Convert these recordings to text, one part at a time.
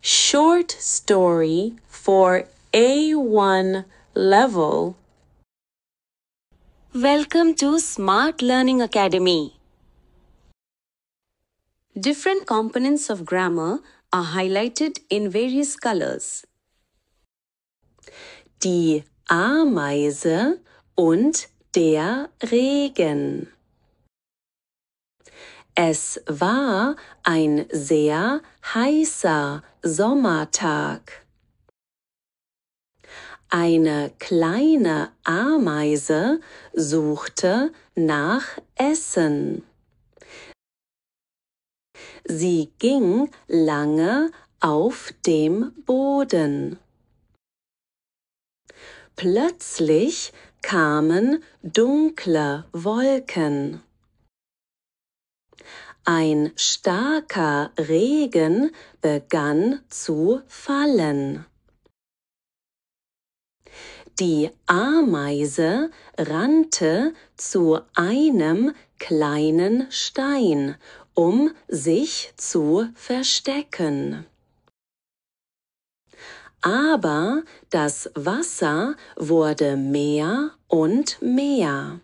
Short story for A1 level. Welcome to Smart Learning Academy. Different components of grammar are highlighted in various colors. Die Ameise und der Regen. Es war ein sehr heißer Sommertag. Eine kleine Ameise suchte nach Essen. Sie ging lange auf dem Boden. Plötzlich kamen dunkle Wolken. Ein starker Regen begann zu fallen. Die Ameise rannte zu einem kleinen Stein, um sich zu verstecken. Aber das Wasser wurde mehr und mehr.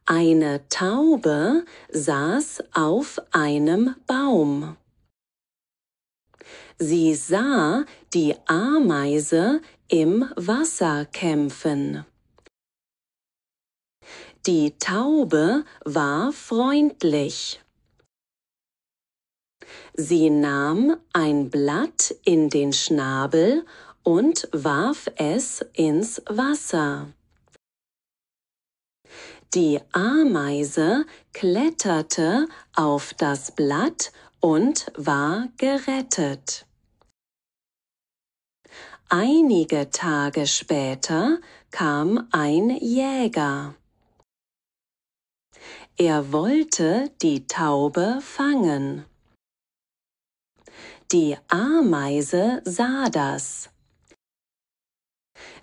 Eine Taube saß auf einem Baum. Sie sah die Ameise im Wasser kämpfen. Die Taube war freundlich. Sie nahm ein Blatt in den Schnabel und warf es ins Wasser. Die Ameise kletterte auf das Blatt und war gerettet. Einige Tage später kam ein Jäger. Er wollte die Taube fangen. Die Ameise sah das.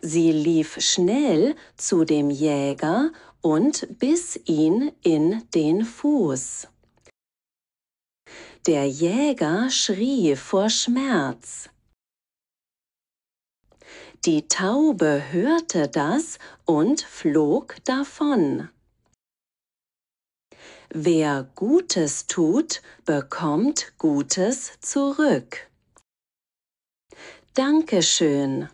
Sie lief schnell zu dem Jäger und biss ihn in den Fuß. Der Jäger schrie vor Schmerz. Die Taube hörte das und flog davon. Wer Gutes tut, bekommt Gutes zurück. Dankeschön.